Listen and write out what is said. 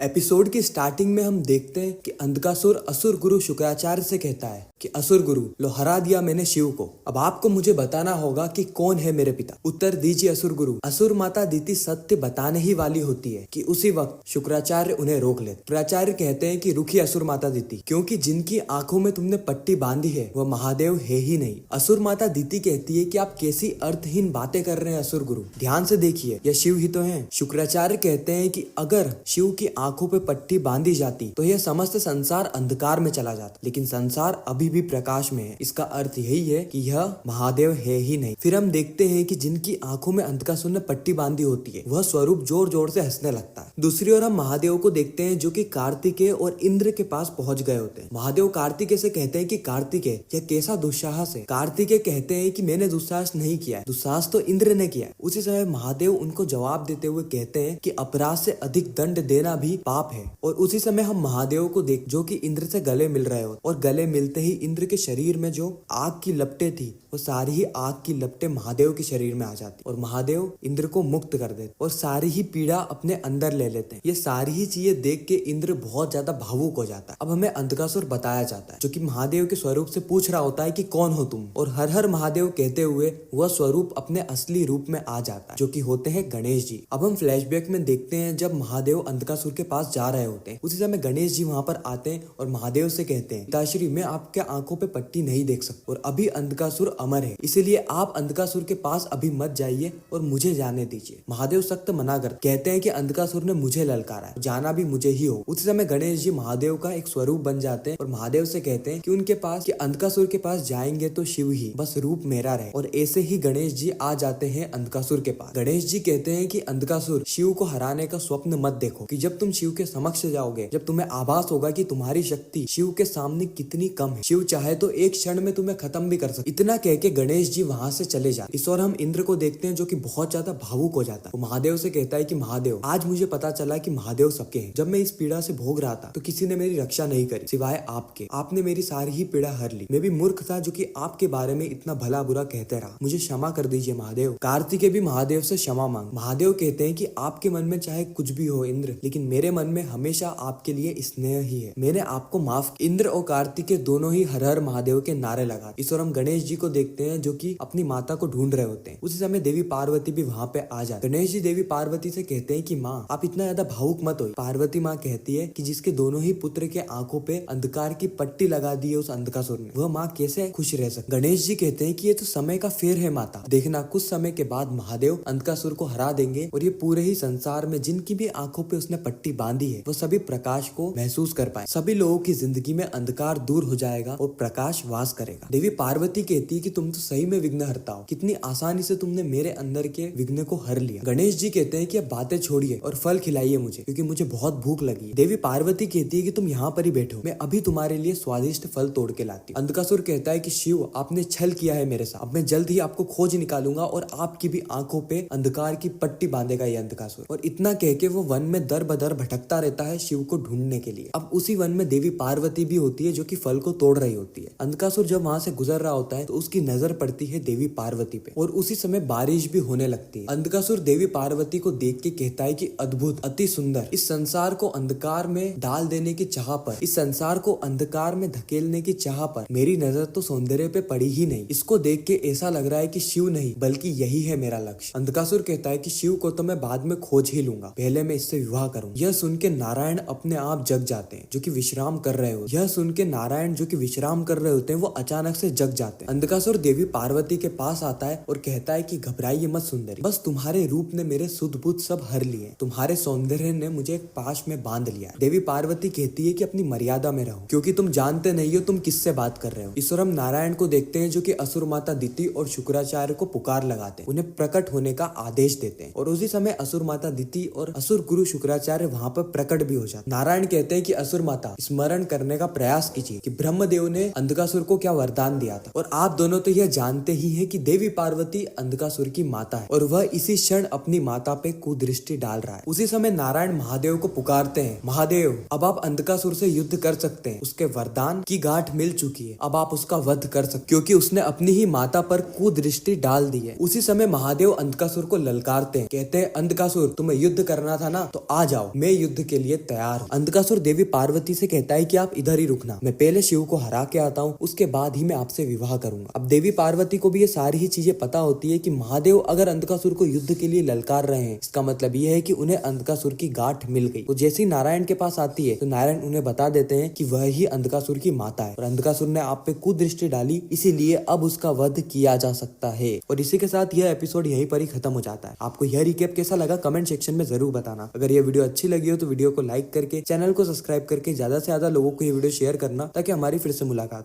Episode की starting में हम देखते हैं कि अंधकासुर असुर गुरु शुक्राचार्य से कहता है कि असुर गुरु, लो हरा दिया मैंने शिव को, अब आपको मुझे बताना होगा कि कौन है मेरे पिता। उत्तर दीजिए असुर गुरु। असुर माता दिति सत्य बताने ही वाली होती है कि उसी वक्त शुक्राचार्य उन्हें रोक लेते। शुक्राचार्य कहते हैं कि रुकी असुर माता दिति, क्योंकि जिनकी आंखों में तुमने पट्टी बांधी है वह महादेव है ही नहीं। असुर माता दिति कहती है कि आप कैसी अर्थहीन बातें कर रहे हैं असुर गुरु, ध्यान से देखिए, यह शिव ही तो है। शुक्राचार्य कहते हैं कि अगर शिव की आंखों पे पट्टी बांधी जाती तो यह समस्त संसार अंधकार में चला जाता, लेकिन संसार अभी भी प्रकाश में है। इसका अर्थ यही है कि यह महादेव है ही नहीं। फिर हम देखते हैं कि जिनकी आंखों में अंधकासुर ने पट्टी बांधी होती है वह स्वरूप जोर जोर से हंसने लगता है। दूसरी ओर हम महादेव को देखते हैं जो कि कार्तिकेय और इंद्र के पास पहुंच गए होते हैं। महादेव कार्तिकेय से कहते हैं कि कार्तिकेय, यह कैसा दुस्साहस है। कार्तिकेय कहते हैं कि मैंने दुस्साहस नहीं किया है, दुस्साहस तो इंद्र ने किया है। उसी समय महादेव उनको जवाब देते हुए कहते हैं कि अपराध से अधिक दंड देना भी पाप है। और उसी समय हम महादेव को देख जो कि इंद्र से गले मिल रहे हो, और गले मिलते ही इंद्र के शरीर में जो आग की लपटें थी वो सारी ही आग की लपटें महादेव के शरीर में आ जाती और महादेव इंद्र को मुक्त कर देते और सारी ही पीड़ा अपने अंदर ले लेते हैं। ये सारी ही चीजें देख के इंद्र बहुत ज्यादा भावुक हो जाता है। अब हमें अंधकासुर बताया जाता है जो कि महादेव के स्वरूप से पूछ रहा होता है कि कौन हो तुम, और हर हर महादेव कहते हुए वह स्वरूप अपने असली रूप में आ जाता है जो कि होते हैं गणेश जी। अब हम फ्लैशबैक में देखते हैं जब महादेव अंधकासुर के पास जा रहे होते हैं, उसी समय गणेश जी वहां पर आते हैं और महादेव से कहते हैं, पिताश्री मैं आपके आंखों पे पट्टी नहीं देख सकता और अभी अंधकासुर अमर है, इसीलिए आप अंधकासुर के पास अभी मत जाइए और मुझे जाने दीजिए। महादेव सख्त मना कर कहते हैं कि अंधकासुर ने मुझे ललकारा है, जाना भी मुझे ही हो। उसी समय गणेश जी महादेव का एक स्वरूप बन जाते हैं और महादेव से कहते हैं कि उनके पास कि अंधकासुर के पास जाएंगे तो शिव ही, बस रूप मेरा रहे। और ऐसे ही गणेश जी आ जाते हैं अंधकासुर के पास। गणेश जी कहते हैं कि अंधकासुर, शिव को हराने का स्वप्न मत देखो, कि जब तुम शिव के समक्ष जाओगे, जब तुम्हें आभास होगा कि तुम्हारी शक्ति शिव के सामने कितनी कम है, शिव चाहे तो एक क्षण में तुम्हें खत्म भी कर सकते। इतना कह के गणेश जी वहां से चले जाते। इस और हम इंद्र को देखते हैं जो कि बहुत ज्यादा भावुक हो जाता है। वो महादेव से कहता है कि महादेव, आज मुझे पता चला कि महादेव सबके हैं। जब मैं इस पीड़ा से भोग रहा था तो किसी ने मेरी रक्षा नहीं करी सिवाय आपके। आपने मेरी सारी ही पीड़ा हर ली। मैं भी मूर्ख था जो कि आपके बारे में इतना भला बुरा कहते रहा, मुझे क्षमा कर दीजिए महादेव। कार्तिकेय भी महादेव से क्षमा मांग। महादेव कहते हैं कि आपके मन में चाहे कुछ भी हो इंद्र, लेकिन मेरे मन में हमेशा आपके लिए स्नेह ही है, मैंने आपको माफ। इंद्र और कार्तिकेय दोनों ही हर हर महादेव के नारे लगा। इस और हम गणेश जी को देखते हैं जो कि अपनी माता को ढूंढ रहे होते हैं। उसी समय देवी पार्वती भी वहां पे आ जाती। गणेश जी देवी पार्वती से कहते हैं कि माँ, आप इतना ज्यादा भावुक मत हो। पार्वती माँ कहती है कि जिसके दोनों ही पुत्र के आंखों पे अंधकार की पट्टी लगा दी है उस अंधकासुर ने, वह माँ कैसे खुश रह सकती। गणेश जी कहते हैं कि ये तो समय का फेर है माता, देखना कुछ समय के बाद महादेव अंधकासुर को हरा देंगे और ये पूरे ही संसार में जिनकी भी आंखों पे उसने पट्टी बांधी है वो सभी प्रकाश को महसूस कर पाए। सभी लोगों की जिंदगी में अंधकार दूर हो जाएगा और प्रकाश वास करेगा। देवी पार्वती कहती है कि तुम तो सही में विघ्न हरता हो, कितनी आसानी से तुमने मेरे अंदर के विघ्न को हर लिया। गणेश जी कहते हैं कि अब बातें छोड़िए और फल खिलाइए मुझे, क्योंकि मुझे बहुत भूख लगी है। देवी पार्वती कहती है कि तुम यहाँ पर ही बैठो, मैं अभी तुम्हारे लिए स्वादिष्ट फल तोड़ के लाती हूँ। अंधकासुर कहता है कि शिव, आपने छल किया है मेरे साथ, अब मैं जल्द ही आपको खोज निकालूंगा और आपकी भी आंखों पे अंधकार की पट्टी बांधेगा ये अंधकासुर। और इतना कह के वो वन में दर बदर भटकता रहता है शिव को ढूंढने के लिए। अब उसी वन में देवी पार्वती भी होती है जो कि फल को तोड़ रही होती है। अंधकासुर जब वहां से गुजर रहा होता है तो उसकी नजर पड़ती है देवी पार्वती पे और उसी समय बारिश भी होने लगती है। अंधकासुर देवी पार्वती को देख के कहता है कि अद्भुत, अति सुंदर, इस संसार को अंधकार में डाल देने की चाह पर, इस संसार को अंधकार में धकेलने की चाह पर मेरी नजर तो सौंदर्य पे पड़ी ही नहीं। इसको देख के ऐसा लग रहा है कि शिव नहीं बल्कि यही है मेरा लक्ष्य। अंधकासुर कहता है कि शिव को तो मैं बाद में खोज ही लूंगा, पहले मैं इससे विवाह करूँ। यह सुन के नारायण अपने आप जग जाते हैं जो कि विश्राम कर रहे हो। यह सुन के नारायण जो कि विश्राम कर रहे होते हैं वो अचानक से जग जाते हैं। अंधकासुर देवी पार्वती के पास आता है और कहता है कि घबराइए मत सुंदरी, बस तुम्हारे रूप ने मेरे सुध बुध सब हर लिए, तुम्हारे सौंदर्य ने मुझे एक पाश में बांध लिया। देवी पार्वती कहती है कि अपनी मर्यादा में रहो, क्योंकि तुम जानते नहीं हो तुम किससे बात कर रहे हो। ईश्वर हम नारायण को देखते हैं जो कि असुर माता दिति और शुक्राचार्य को पुकार लगाते हैं, उन्हें प्रकट होने का आदेश देते हैं। और उसी समय असुर माता दिति और असुर गुरु शुक्राचार्य वहां पर प्रकट भी हो जाते। नारायण कहते हैं कि असुर माता, स्मरण करने का प्रयास कीजिए कि ब्रह्मदेव ने अंधकासुर को क्या वरदान दिया था, और आप दोनों तो यह जानते ही हैं कि देवी पार्वती अंधकासुर की माता है और वह इसी क्षण अपनी माता पे कुदृष्टि डाल रहा है। उसी समय नारायण महादेव को पुकारते हैं, महादेव अब आप अंधकासुर से युद्ध कर सकते हैं, उसके वरदान की गांठ मिल चुकी है, अब आप उसका वध कर सकते, क्योंकि उसने अपनी ही माता पर कुदृष्टि डाल दी है। उसी समय महादेव अंधकासुर को ललकारते हैं, कहते हैं अंधकासुर तुम्हें युद्ध करना था ना, तो आ जाओ, मैं मैं युद्ध के लिए तैयार हूँ। अंधकासुर देवी पार्वती से कहता है कि आप इधर ही रुकना, मैं पहले शिव को हरा के आता हूँ, उसके बाद ही मैं आपसे विवाह करूंगा। अब देवी पार्वती को भी ये सारी ही चीजें पता होती है कि महादेव अगर अंधकासुर को युद्ध के लिए ललकार रहे हैं, इसका मतलब ये है कि उन्हें अंधकासुर की गांठ मिल गई। तो जैसे ही नारायण के पास आती है तो नारायण उन्हें बता देते हैं कि वह ही अंधकासुर की माता है और अंधकासुर ने आप पे कुदृष्टि डाली, इसीलिए अब उसका वध किया जा सकता है। और इसी के साथ यह एपिसोड यहीं पर ही खत्म हो जाता है। आपको यह रिकैप कैसा लगा कमेंट सेक्शन में जरूर बताना। अगर यह वीडियो अच्छी लगी हो तो वीडियो को लाइक करके चैनल को सब्सक्राइब करके ज्यादा से ज्यादा लोगों को ये वीडियो शेयर करना, ताकि हमारी फिर से मुलाकात